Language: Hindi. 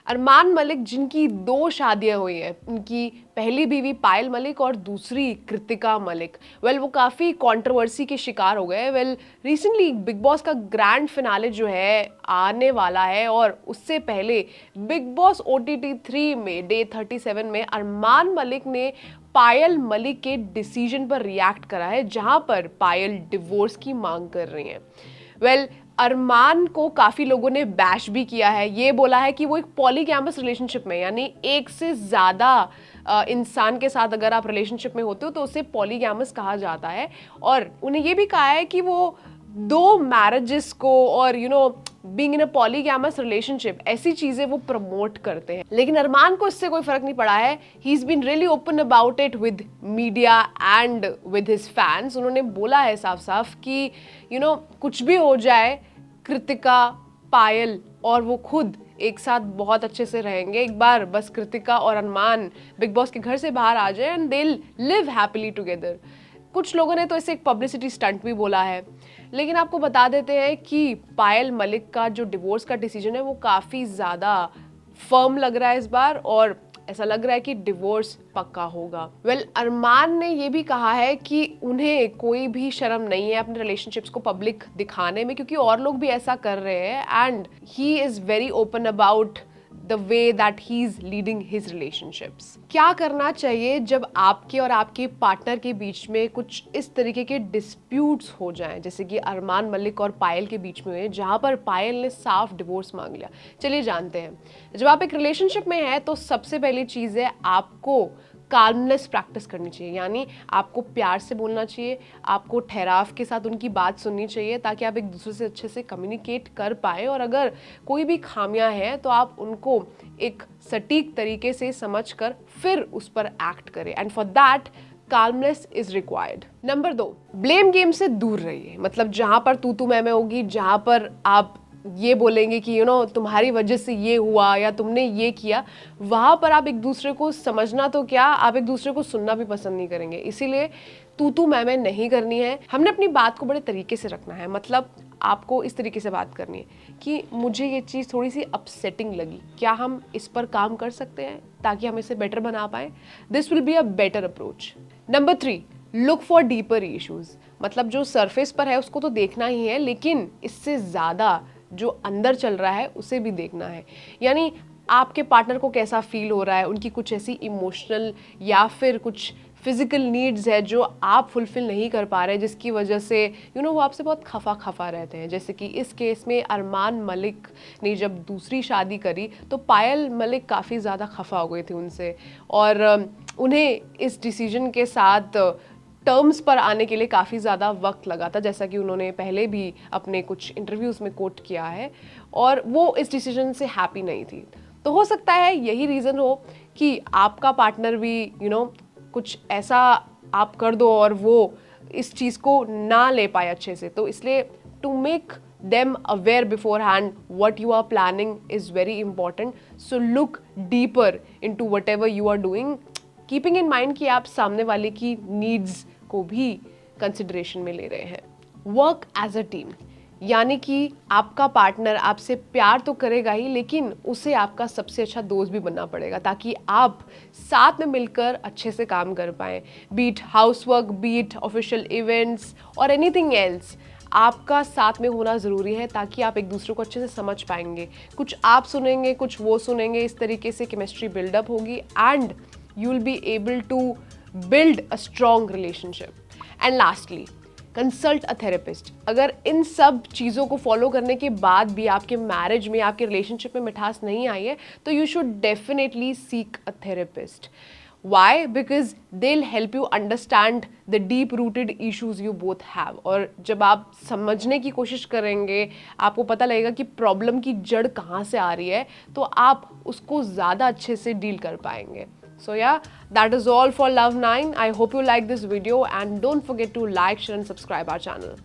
अरमान मलिक जिनकी 2 शादियां हुई हैं, उनकी पहली बीवी पायल मलिक और दूसरी कृतिका मलिक, वो काफ़ी कंट्रोवर्सी के शिकार हो गए। रिसेंटली बिग बॉस का ग्रैंड फिनाले जो है आने वाला है और उससे पहले बिग बॉस OTT 3 में डे 37 में अरमान मलिक ने पायल मलिक के डिसीजन पर रिएक्ट करा है, जहां पर पायल डिवोर्स की मांग कर रही हैं। अरमान को काफ़ी लोगों ने बैश भी किया है, ये बोला है कि वो एक पॉलीगैमस रिलेशनशिप में, यानी एक से ज़्यादा इंसान के साथ अगर आप रिलेशनशिप में होते हो तो उसे पॉलीगैमस कहा जाता है। और उन्हें ये भी कहा है कि वो 2 मैरिजेस को और being in a polygamous relationship, ऐसी चीज़ें वो प्रमोट करते हैं। लेकिन अरमान को इससे कोई फ़र्क नहीं पड़ा है। He is been really open about it with media and with his fans. उन्होंने बोला है साफ साफ कि कुछ भी हो जाए, कृतिका, पायल और वो खुद एक साथ बहुत अच्छे से रहेंगे। एक बार बस कृतिका और अरमान बिग बॉस के घर से बाहर आ जाए and they will live happily together. कुछ लोगों ने तो इसे एक पब्लिसिटी स्टंट भी बोला है। लेकिन आपको बता देते हैं कि पायल मलिक का जो डिवोर्स का डिसीजन है वो काफ़ी ज़्यादा फर्म लग रहा है इस बार, और ऐसा लग रहा है कि डिवोर्स पक्का होगा। अरमान ने ये भी कहा है कि उन्हें कोई भी शर्म नहीं है अपने रिलेशनशिप्स को पब्लिक दिखाने में, क्योंकि और लोग भी ऐसा कर रहे हैं and he is very open about the way that he is leading his relationships. क्या करना चाहिए जब आपके और आपके पार्टनर के बीच में कुछ इस तरीके के डिस्प्यूट्स हो जाएं, जैसे कि अरमान मलिक और पायल के बीच में हुए, जहां पर पायल ने साफ डिवोर्स मांग लिया। चलिए जानते हैं। जब आप एक रिलेशनशिप में हैं तो सबसे पहली चीज़ है आपको काल्मनेस प्रैक्टिस करनी चाहिए, यानी आपको प्यार से बोलना चाहिए, आपको ठहराव के साथ उनकी बात सुननी चाहिए ताकि आप एक दूसरे से अच्छे से कम्युनिकेट कर पाए, और अगर कोई भी खामियां हैं तो आप उनको एक सटीक तरीके से समझकर फिर उस पर एक्ट करें, and for that calmness is required. Number 2, blame game से दूर रहिए। मतलब जहां पर तू मैं होगी, जहां पर आप ये बोलेंगे कि तुम्हारी वजह से ये हुआ या तुमने ये किया, वहां पर आप एक दूसरे को समझना तो क्या, आप एक दूसरे को सुनना भी पसंद नहीं करेंगे। इसीलिए तू मैं नहीं करनी है। हमने अपनी बात को बड़े तरीके से रखना है। मतलब आपको इस तरीके से बात करनी है कि मुझे ये चीज़ थोड़ी सी अपसेटिंग लगी, क्या हम इस पर काम कर सकते हैं ताकि हम इसे बेटर बना पाए। This will be a better approach. Number 3, look for deeper issues. मतलब जो सरफेस पर है उसको तो देखना ही है, लेकिन इससे ज़्यादा जो अंदर चल रहा है उसे भी देखना है। यानी आपके पार्टनर को कैसा फील हो रहा है, उनकी कुछ ऐसी इमोशनल या फिर कुछ फिजिकल नीड्स है जो आप फुलफिल नहीं कर पा रहे, जिसकी वजह से वो आपसे बहुत खफा रहते हैं। जैसे कि इस केस में अरमान मलिक ने जब दूसरी शादी करी तो पायल मलिक काफ़ी ज़्यादा खफा हो गई थी उनसे, और उन्हें इस डिसीजन के साथ टर्म्स पर आने के लिए काफ़ी ज़्यादा वक्त लगा था, जैसा कि उन्होंने पहले भी अपने कुछ इंटरव्यूज़ में कोट किया है, और वो इस डिसीजन से हैप्पी नहीं थी। तो हो सकता है यही रीज़न हो कि आपका पार्टनर भी कुछ ऐसा आप कर दो और वो इस चीज़ को ना ले पाए अच्छे से। तो इसलिए to make them aware beforehand what you are planning is very important. So look deeper into whatever you are doing, keeping in mind कि आप सामने वाले की needs को भी कंसिडरेशन में ले रहे हैं। वर्क एज अ टीम, यानी कि आपका पार्टनर आपसे प्यार तो करेगा ही, लेकिन उसे आपका सबसे अच्छा दोस्त भी बनना पड़ेगा ताकि आप साथ में मिलकर अच्छे से काम कर पाएँ। Beat house work, beat official events और एनीथिंग एल्स, आपका साथ में होना ज़रूरी है ताकि आप एक दूसरे को अच्छे से समझ पाएंगे। कुछ आप सुनेंगे, कुछ वो सुनेंगे, इस तरीके से केमिस्ट्री बिल्डअप होगी and you will be able to build a strong relationship. And lastly, consult a therapist. अगर इन सब चीज़ों को फॉलो करने के बाद भी आपके मैरिज में, आपके रिलेशनशिप में मिठास नहीं आई है तो you should definitely seek a therapist. Why? Because they'll help you understand the deep rooted issues you both have. और जब आप समझने की कोशिश करेंगे, आपको पता लगेगा कि प्रॉब्लम की जड़ कहाँ से आ रही है, तो आप उसको ज़्यादा अच्छे से डील कर पाएंगे। So yeah, that is all for Love 9. I hope you like this video and don't forget to like, share and subscribe our channel.